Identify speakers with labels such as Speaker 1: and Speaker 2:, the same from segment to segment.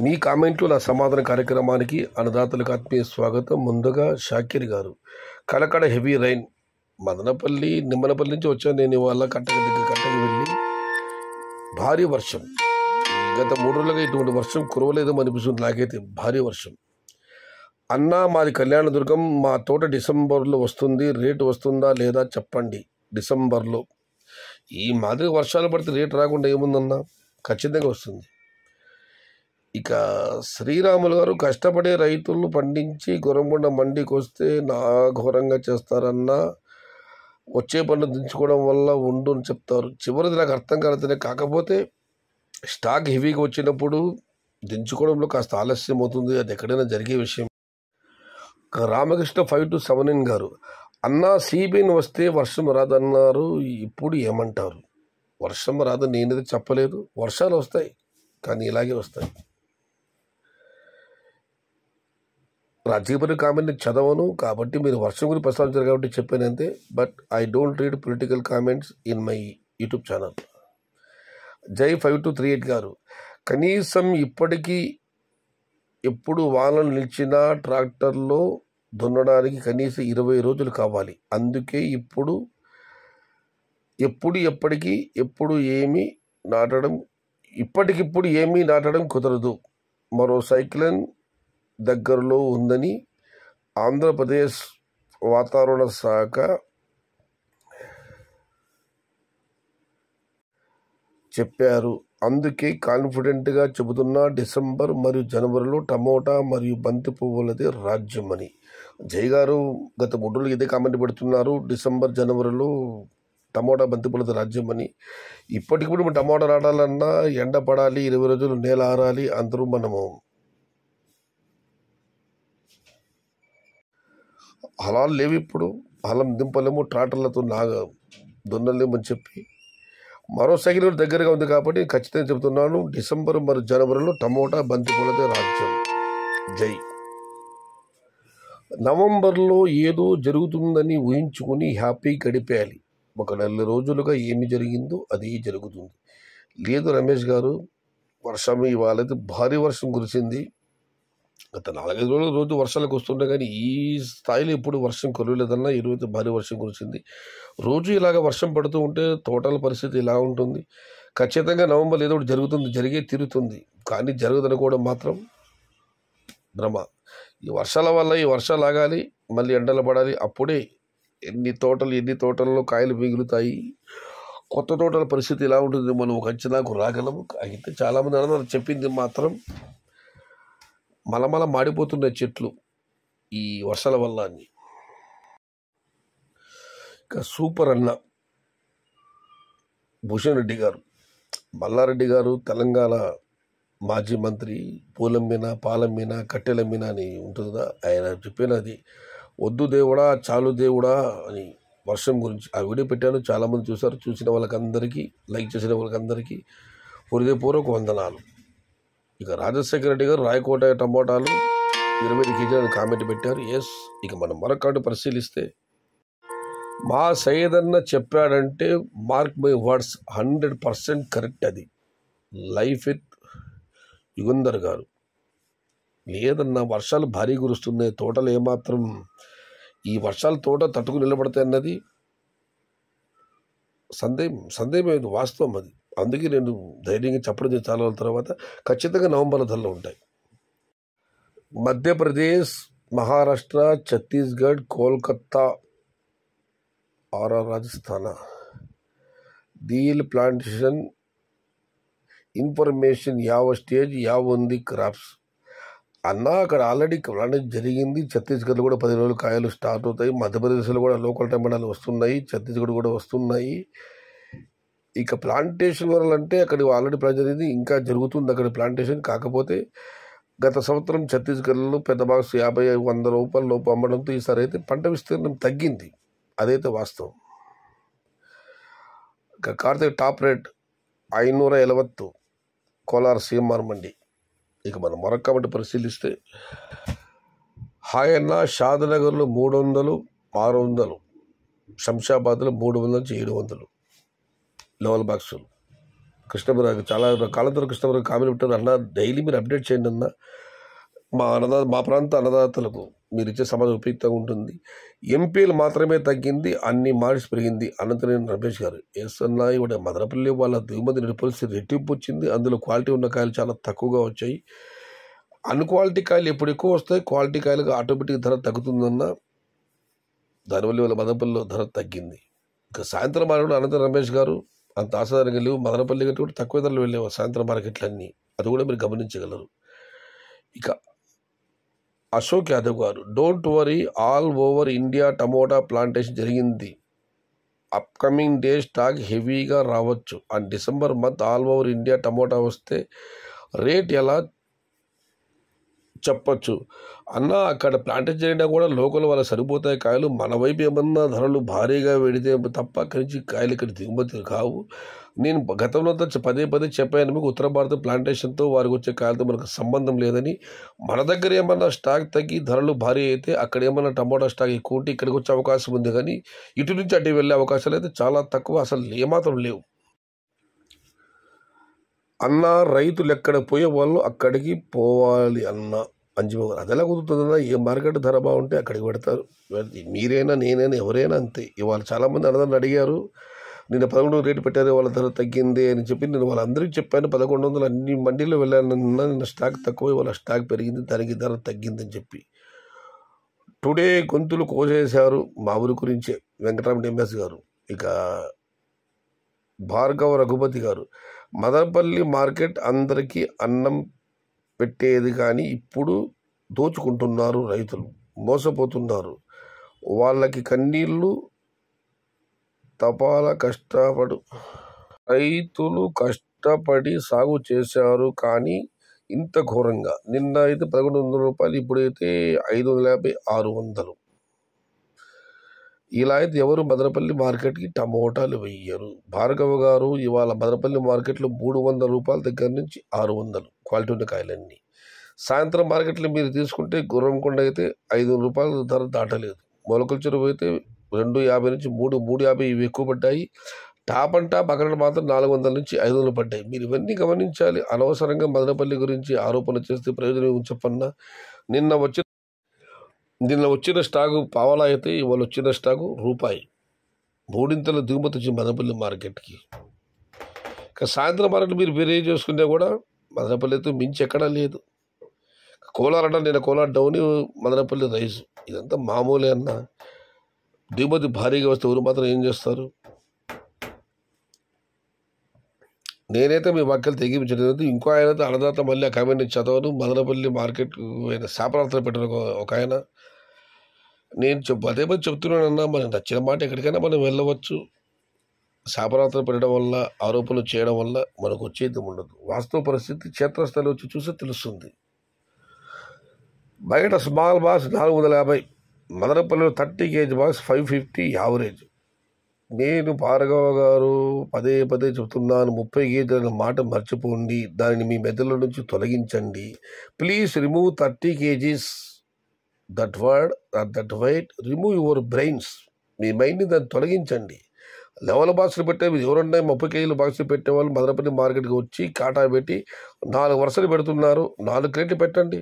Speaker 1: మీ కామెంట్లు నా సమాధాన కార్యక్రమానికి అన్నదాతలకు ఆత్మీయ స్వాగతం. ముందుగా షాకిర్ గారు, కలకడ హెవీ రైన్. మదనపల్లి నిమ్మనపల్లి నుంచి వచ్చాను నేను. ఇవాళ కట్టకి వెళ్ళి భారీ వర్షం. గత 3 రోజులుగా ఇటువంటి వర్షం కురవలేదేమో అనిపిస్తుంది నాకైతే. భారీ వర్షం. అన్నా, మాది కళ్యాణదుర్గం. మా తోట డిసెంబర్లో వస్తుంది. రేటు వస్తుందా లేదా చెప్పండి. డిసెంబర్లో ఈ మాదిరి వర్షాలు పడితే రేటు రాకుండా ఏముందన్నా? ఖచ్చితంగా వస్తుంది. ఇక శ్రీరాములు గారు, కష్టపడే రైతులు పండించి గొరంగొండ మండికి వస్తే నా ఘోరంగా చేస్తారన్నా. వచ్చే పన్ను దించుకోవడం వల్ల ఉండు అని చెప్తారు. చివరిది నాకు అర్థం కాలేదనే. కాకపోతే స్టాక్ హెవీగా వచ్చినప్పుడు దించుకోవడంలో కాస్త ఆలస్యం అవుతుంది. అది ఎక్కడైనా జరిగే విషయం. రామకృష్ణ 5279 గారు, అన్నా సిబిఎన్ వస్తే వర్షం రాదన్నారు. ఇప్పుడు ఏమంటారు? వర్షం రాదని నేనైతే చెప్పలేదు. వర్షాలు వస్తాయి, కానీ ఇలాగే వస్తాయి. రాజకీయపరి కామెంట్ చదవను కాబట్టి మీరు వర్షం గురించి ప్రస్తావించారు కాబట్టి చెప్పాను అంతే. But I don't read political comments in my YouTube channel. జై 5238 గారు, కనీసం ఇప్పటికీ ఎప్పుడు వానలు నిలిచినా ట్రాక్టర్లో దున్నడానికి కనీసం 20 రోజులు కావాలి. అందుకే ఇప్పటికిప్పుడు ఏమీ నాటడం కుదరదు. మరో సైక్లోన్ దగ్గరలో ఉందని ఆంధ్రప్రదేశ్ వాతావరణ శాఖ చెప్పారు. అందుకే కాన్ఫిడెంట్గా చెబుతున్నా, డిసెంబర్ మరియు జనవరిలో టమోటా మరియు బంతి పువ్వులదే రాజ్యం అని. జై గారు గత 3 రోజులు ఇదే కామెంట్ పెడుతున్నారు. డిసెంబర్ జనవరిలో టమోటా బంతి పువ్వులదే రాజ్యం అని. ఇప్పటికిప్పుడు మనం టమోటా నాటాలన్నా ఎండ పడాలి, 20 రోజులు నేల ఆరాలి. అందరూ మనము హలాలు లేవు. ఇప్పుడు హలం దింపలేము, ట్రాక్టర్లతో దున్నలేమని చెప్పి మరో సైకిల్ దగ్గరగా ఉంది కాబట్టి ఖచ్చితంగా చెబుతున్నాను, డిసెంబర్ మరియు జనవరిలో టమోటా బంతి పూలదే రాజ్యం. జై. నవంబర్లో ఏదో జరుగుతుందని ఊహించుకుని హ్యాపీ గడిపేయాలి. 1 నెల రోజులుగా ఏమి జరిగిందో అది జరుగుతుంది. లేదు రమేష్ గారు, వర్షం ఇవాళైతే భారీ వర్షం కురిసింది. గత 4-5 రోజులు రోజు వర్షాలకు వస్తుండే, కానీ ఈ స్థాయిలో ఎప్పుడు వర్షం కురవలేదన్నా. ఈరోజు భారీ వర్షం కురిసింది. రోజు ఇలాగ వర్షం పడుతూ ఉంటే తోటల పరిస్థితి ఇలా ఉంటుంది. ఖచ్చితంగా నవంబర్ ఏదో ఒకటి జరుగుతుంది, జరిగే తీరుతుంది. కానీ జరగదనుకోవడం మాత్రం భ్రమ. ఈ వర్షాల వల్ల ఈ వర్షాలు ఆగాలి, మళ్ళీ ఎండలు పడాలి. అప్పుడే ఎన్ని తోటల్లో కాయలు మిగులుతాయి. కొత్త తోటల పరిస్థితి ఇలా ఉంటుంది, మనం ఒక అంచనాకు రాగలము. అయితే చాలామంది అన్నారు, చెప్పింది మాత్రం మలమల మాడిపోతున్నాయి చెట్లు ఈ వర్షాల వల్ల అని. ఇక సూపర్ అన్న భూషణ్ రెడ్డి గారు, మల్లారెడ్డి గారు తెలంగాణ మాజీ మంత్రి. పూలమ్మిన పాలమ్మిన కట్టెలమ్మిన అని ఉంటుందా, ఆయన చెప్పినది. వద్దు దేవుడా చాలు దేవుడా అని వర్షం గురించి ఆ వీడియో పెట్టాను. చాలామంది చూశారు. చూసిన వాళ్ళకందరికీ, లైక్ చేసిన వాళ్ళకందరికీ హృదయపూర్వక వందనాలు. ఇక రాజశేఖర రెడ్డి గారు, రాయకోట టమోటాలు 25 కేజీలను కామెంట్ పెట్టారు. ఎస్. ఇక మనం మరొకటి పరిశీలిస్తే, మా సయ్యదన్న చెప్పాడంటే మార్క్ మై వర్డ్స్ 100% కరెక్ట్. అది లైఫ్ విత్ యుగంధర్ గారు. లేదన్నా, వర్షాలు భారీ కురుస్తున్నాయి, తోటలు ఏమాత్రం ఈ వర్షాలు తోట తట్టుకు నిలబడతాయి అన్నది సందేహం వాస్తవం అది. అందుకే నేను ధైర్యంగా చెప్పడం చాలా రోజుల తర్వాత ఖచ్చితంగా నవంబర్ ధరలు ఉంటాయి. మధ్యప్రదేశ్, మహారాష్ట్ర, ఛత్తీస్గఢ్, కోల్కత్తా, రాజస్థాన్ దీల్ ప్లాంటేషన్ ఇన్ఫర్మేషన్ యావ స్టేజ్ ఉంది క్రాప్స్ అన్నా. అక్కడ ఆల్రెడీ ప్లాంటేషన్ జరిగింది. ఛత్తీస్గఢ్లో కూడా 10 రోజులు కాయలు స్టార్ట్ అవుతాయి. మధ్యప్రదేశ్లో కూడా లోకల్ టమాటాలు వస్తున్నాయి, ఛత్తీస్గఢ్ కూడా వస్తున్నాయి. ఇక ప్లాంటేషన్ వరాలంటే అక్కడ ఆల్రెడీ ప్లాన్ జరిగింది, ఇంకా జరుగుతుంది అక్కడ ప్లాంటేషన్. కాకపోతే గత సంవత్సరం ఛత్తీస్గఢ్లో పెద్ద బాక్స్ 50-100 రూపాయల లోపు అమ్మడంతో ఈసారి అయితే పంట విస్తీర్ణం తగ్గింది. అదైతే వాస్తవం. ఇక Kartika top rate 570 Kolar CMR mandi. ఇక మనం మరొక కాబట్టి పరిశీలిస్తే, హాయన్న షాద్నగర్లో 300-600, శంషాబాద్లో 300-700 లెవెల్ బాక్సులు. కృష్ణమరాజు చాలా కాలంతో కృష్ణమరాజు కామెంట్ పెట్టారు, అన్న డైలీ మీరు అప్డేట్ చేయండి అన్న, మా ప్రాంత అన్నదాతలకు మీరు ఇచ్చే సమాధానం ఉపయుక్తంగా ఉంటుంది. ఎంపీలు మాత్రమే తగ్గింది, అన్ని మార్క్స్ పెరిగింది అనంతనేని రమేష్ గారు. ఎస్ అన్న, ఇవాళ మదనపల్లి వాళ్ళ దిగుమతి పరిస్థితి రెట్టింపు వచ్చింది. అందులో క్వాలిటీ ఉన్న కాయలు చాలా తక్కువగా వచ్చాయి. అన్క్వాలిటీ కాయలు ఎప్పుడు ఎక్కువ వస్తాయి, క్వాలిటీ కాయలకు ఆటోమేటిక్ ధర తగ్గుతుందన్న, దానివల్ల వాళ్ళ మదనపల్లిలో ధర తగ్గింది. ఇక సాయంత్రం మార్కెట్లో అనంతరం రమేష్ గారు అంత ఆశాదారంగా లేవు, మదనపల్లి కంటే కూడా తక్కువ ధరలు వెళ్ళేవా సాయంత్రం మార్కెట్లన్నీ, అది కూడా మీరు గమనించగలరు. ఇక అశోక్ యాదవ్ గారు, don't worry, all over India tomato plantation జరిగింది. అప్కమింగ్ డే స్టాక్ హెవీగా రావచ్చు. And December month all over India tomato వస్తే రేట్ ఎలా చెప్పచ్చు అన్న. అక్కడ ప్లాంటేషన్ జరిగినా కూడా లోకల్ వాళ్ళ సరిపోతాయి కాయలు. మన వైపు ఏమన్నా ధరలు భారీగా వెడితే తప్ప అక్కడి నుంచి కాయలు ఇక్కడ దిగుమతి కావు. నేను గతంలో పదే చెప్పాను మీకు, ఉత్తర భారత ప్లాంటేషన్తో వారికి వచ్చే కాయలతో మనకు సంబంధం లేదని. మన దగ్గర ఏమన్నా స్టాక్ తగ్గి ధరలు భారీ అయితే అక్కడ ఏమన్నా టమోటా స్టాక్ ఎక్కువ ఉంటే ఇక్కడికి వచ్చే అవకాశం ఉంది, కానీ ఇటు నుంచి అటు వెళ్ళే అవకాశాలు అయితే చాలా తక్కువ, అసలు ఏమాత్రం లేవు అన్న. రైతులు ఎక్కడ పోయే వాళ్ళు అక్కడికి పోవాలి అన్న అంజుబాబు. అది ఎలా కుదురుతుందన్నా, ఏ మార్కెట్ ధర బాగుంటే అక్కడికి పెడతారు. మీరైనా నేనైనా ఎవరైనా అంతే. ఇవాళ చాలామంది అన్నదాన్ని అడిగారు, నిన్న 11 రేటు పెట్టారు, వాళ్ళ ధర తగ్గింది అని చెప్పి నేను వాళ్ళందరికీ చెప్పాను. 1100 అన్ని మండీలో వెళ్ళాను, నిన్న స్టాక్ తక్కువ, వాళ్ళ స్టాక్ పెరిగింది, దానికి ధర తగ్గిందని చెప్పి. టుడే గొంతులు కోసేశారు మా ఊరి గురించే వెంకటరామన్ ఎంఎస్ గారు. ఇక భార్గవ రఘుపతి గారు, మదనపల్లి మార్కెట్ అందరికీ అన్నం పెట్టేది, కానీ ఇప్పుడు దోచుకుంటున్నారు రైతులు, మోసపోతున్నారు. వాళ్ళకి కన్నీళ్ళు తపాల రైతులు కష్టపడి సాగు చేశారు, కానీ ఇంత ఘోరంగా. నిన్న అయితే 1100 రూపాయలు, ఇప్పుడైతే 550, 600. ఇలా అయితే ఎవరు మదనపల్లి మార్కెట్కి టమోటాలు వెయ్యరు. భార్గవ గారు, ఇవాళ మదనపల్లి మార్కెట్లో 300 రూపాయల దగ్గర నుంచి 600 క్వాలిటీ ఉన్న కాయలన్నీ. సాయంత్రం మార్కెట్లో మీరు తీసుకుంటే గుర్రంకొండ అయితే 500 రూపాయల ధర దాటలేదు. మొలకల చెరువు అయితే 250 నుంచి 350 ఇవి ఎక్కువ పడ్డాయి. టాప్ అండ్ టాప్ అక్కడ మాత్రం 400 నుంచి 500 పడ్డాయి. మీరు ఇవన్నీ గమనించాలి. అనవసరంగా మదనపల్లి గురించి ఆరోపణ చేస్తే ప్రయోజనం చెప్పన్నా. నిన్న వచ్చిన స్టాకు పావలా అయితే ఇవాళ వచ్చిన స్టాకు రూపాయి. 3 దిగుమతి వచ్చింది మదనపల్లి మార్కెట్కి. ఇక సాయంత్రం మార్కెట్ మీరు వేరే చేసుకుంటే కూడా మదనపల్లితో మించి ఎక్కడా లేదు. కోలార్ అంటే నేను కోలార్ డౌన్, మదనపల్లి రైస్, ఇదంతా మామూలే అన్న. దిగుమతి భారీగా వస్తే ఊరు మాత్రం ఏం చేస్తారు? నేనైతే మీ వాక్యాలు తెగించలేదు. ఇంకో ఆయన అయితే అన్నదాత మళ్ళీ ఆ కామెంట్ చదవను. మదనపల్లి మార్కెట్ శాపరాత్రి పెట్టిన ఒక ఆయన, నేను అదే పది చెప్తున్నానన్నా, మనకు నచ్చిన మాట ఎక్కడికైనా మనం వెళ్ళవచ్చు. శాపరాత్రి పెట్టడం వల్ల, ఆరోపణలు చేయడం వల్ల మనకు వచ్చేది ఉండదు. వాస్తవ పరిస్థితి క్షేత్రస్థాయిలో వచ్చి చూస్తే తెలుస్తుంది. బయట స్మాల్ బాక్స్ 450, మదనపల్లిలో 30 kg బాక్స్ 550 యావరేజ్. నేను భార్గవ గారు పదే చెప్తున్నాను, 30 kg అనే మాట మర్చిపోండి, దానిని మీ మెదడుల నుంచి తొలగించండి. Please remove 30 kgs, that word, that weight, remove your brains. మీ మైండ్ని దాన్ని తొలగించండి. లెవెల్ బాక్సులు పెట్టే ఎవరున్నాయి, 30 kg బాక్సులు పెట్టేవాళ్ళు మదనపల్లి మార్కెట్కి వచ్చి కాటా పెట్టి 4 వరుసలు పెడుతున్నారు. 4 క్రేట్లు పెట్టండి,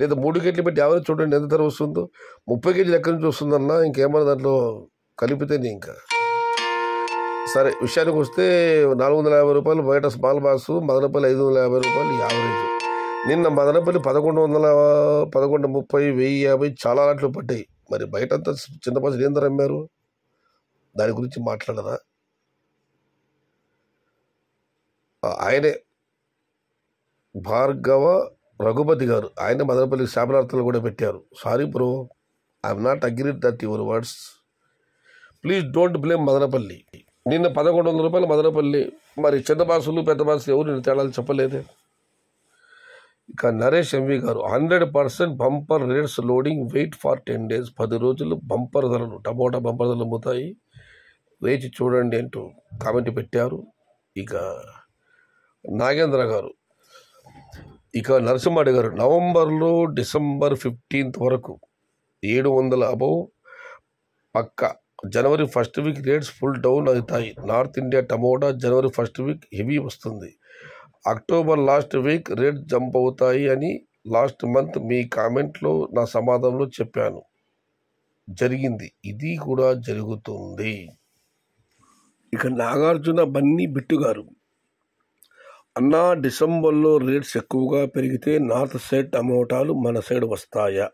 Speaker 1: లేదా 3 క్రేట్లు పెట్టి యావరేజ్ చూడండి ఎంత ధర వస్తుందో. 30 kg ఎక్కడి నుంచి వస్తుందన్నా, ఇంకేమన్నా దాంట్లో కలిపితేనే. ఇంకా సరే, విషయానికి వస్తే 450 రూపాయలు బయట స్మాల్ బాక్సు, మదనపల్లి 550 రూపాయలు యావరేజ్. నిన్న మదనపల్లి 1100, 1130, 1050 చాలా లాట్లు పడ్డాయి. మరి బయటంతా చిన్న బాక్సులు ఏం ధర అమ్మారు? దాని గురించి మాట్లాడరా? ఆయనే భార్గవ రఘుపతి గారు, ఆయన మదనపల్లి శాపనార్థాలు కూడా పెట్టారు. Sorry bro, I'm not agreed that your words. Please don't blame Madanapalle. నిన్న 1100 రూపాయలు మదనపల్లి. మరి చిన్న బాసులు పెద్ద బాసులు ఎవరు నిన్న తేడాలు చెప్పలేదే. ఇక నరేష్ ఎంవి గారు, 100% bumper rates loading, wait for 10 days. 10 రోజులు బంపర్ ధరలు, టమోటా బంపర్ ధరలు అమ్ముతాయి, వేచి చూడండి అంటూ కామెంట్ పెట్టారు. ఇక నాగేంద్ర గారు, ఇక నరసింహాడి గారు, నవంబర్లో డిసెంబర్ 15th వరకు 700 అబౌవ్ పక్క. January first week rates full down అవుతాయి. North India tomato January first week heavy వస్తుంది. October last week rate jump అవుతాయి అని లాస్ట్ మంత్ మీ కామెంట్లో నా సమాధానంలో చెప్పాను. జరిగింది. ఇది కూడా జరుగుతుంది. ఇక నాగార్జున బన్నీ బిట్టు గారు, అన్నా డిసెంబర్లో రేట్స్ ఎక్కువగా పెరిగితే నార్త్ సైడ్ టమోటాలు మన సైడ్ వస్తాయా?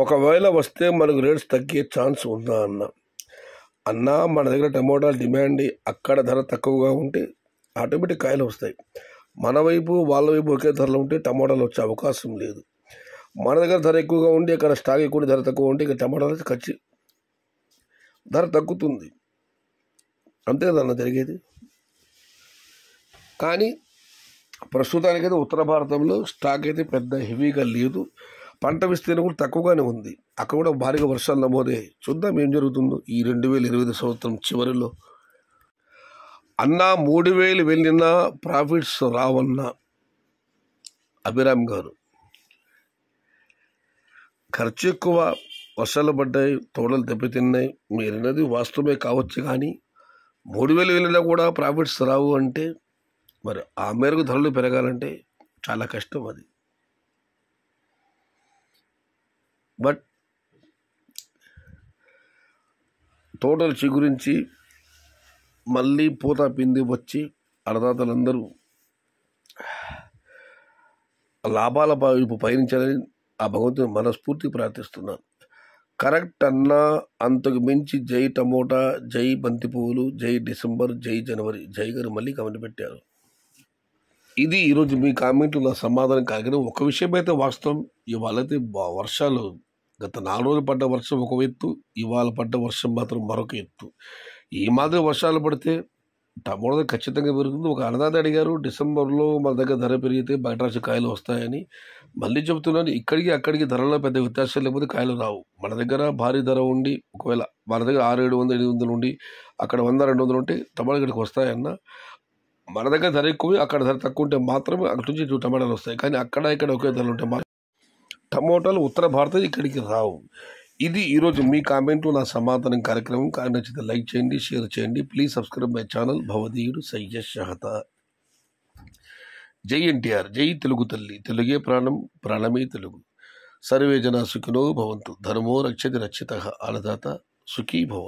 Speaker 1: ఒకవేళ వస్తే మనకు రేట్స్ తగ్గే ఛాన్స్ ఉందా అన్నా మన దగ్గర టమోటాల డిమాండ్ అక్కడ ధర తక్కువగా ఉంటే ఆటోమేటిక్ కాయలు వస్తాయి. మన వైపు వాళ్ళ వైపు ఒకే ధరలో ఉంటే టమోటాలు వచ్చే అవకాశం లేదు. మన దగ్గర ధర ఎక్కువగా ఉండి అక్కడ స్టాక్ ఎక్కువ ధర తక్కువ ఉంటే ఇక టమోటాలు ధర తగ్గుతుంది. అంతే కదన్న జరిగేది. కానీ ప్రస్తుతానికైతే ఉత్తర భారతంలో స్టాక్ అయితే పెద్ద హెవీగా లేదు. పంట విస్తీర్ణం కూడా తక్కువగానే ఉంది. అక్కడ కూడా భారీగా వర్షాలు నమోదే. చూద్దాం ఏం జరుగుతుందో ఈ 2020 సంవత్సరం చివరిలో. అన్నా 3,000 వెళ్ళినా ప్రాఫిట్స్ రావన్న అభిరామ్ గారు, ఖర్చు ఎక్కువ, వర్షాలు పడ్డాయి, తోటలు దెబ్బతిన్నాయి. మీరన్నది వాస్తవమే కావచ్చు. కానీ 3,000 వెళ్ళినా కూడా ప్రాఫిట్స్ రావు అంటే మరి ఆ మేరకు ధరలు పెరగాలంటే చాలా కష్టం అది. బట్ తోటలు చిగురించి మళ్ళీ పూత పిండి వచ్చి అన్నదాతలందరూ లాభాల వైపు పయనించాలని ఆ భగవంతుని మనస్ఫూర్తి ప్రార్థిస్తున్నాను. కరెక్ట్ అన్నా. అంతకు మించి జై టమోటా, జై బంతి పువ్వులు, జై డిసెంబర్, జై జనవరి. జై గారు మళ్ళీ కామెంట్ పెట్టారు. ఇది ఈరోజు మీ కామెంట్లు నా సమాధానం కాగానే. ఒక విషయం అయితే వాస్తవం, ఇవాళైతే వర్షాలు గత 4 రోజులు పడ్డ వర్షం ఒక ఎత్తు, ఇవాళ పడ్డ వర్షం మాత్రం మరొక ఎత్తు. ఈ మాదిరి వర్షాలు పడితే టమోటా ఖచ్చితంగా పెరుగుతుంది. ఒక అన్నదాత అడిగారు, డిసెంబర్లో మన దగ్గర ధర పెరిగితే బయట రాసి కాయలు వస్తాయని. మళ్ళీ చెబుతున్నాను, ఇక్కడికి అక్కడికి ధరలో పెద్ద వ్యత్యాసం లేకపోతే కాయలు రావు. మన దగ్గర భారీ ధర ఉండి ఒకవేళ మన దగ్గర 600, 700, 800 ఉండి అక్కడ 100, 200 ఉంటే టమాటా ఇక్కడికి వస్తాయన్న. మన దగ్గర ధర ఎక్కువ, అక్కడ ధర తక్కువ ఉంటే మాత్రమే అక్కడి నుంచి టమాటాలు వస్తాయి. కానీ అక్కడ ఇక్కడ ఒకే ధరలు ఉంటే టమోటాలు ఉత్తర భారతం ఇక్కడికి రావు. ఇది ఈరోజు మీ కామెంట్లు నా సమాధానం కార్యక్రమం. కానీ నచ్చితే లైక్ చేయండి, షేర్ చేయండి. ప్లీజ్ సబ్స్క్రైబ్ మై ఛానల్ భవదీయుడు సయ్యద్ షహత. జై ఎన్టీఆర్, జై తెలుగు తల్లి, తెలుగే ప్రాణం, ప్రాణమే తెలుగు. సర్వే జనా సుఖినో భవంతు. ధర్మో రక్షతి రక్షితః. అన్నదాత సుఖీ భవ.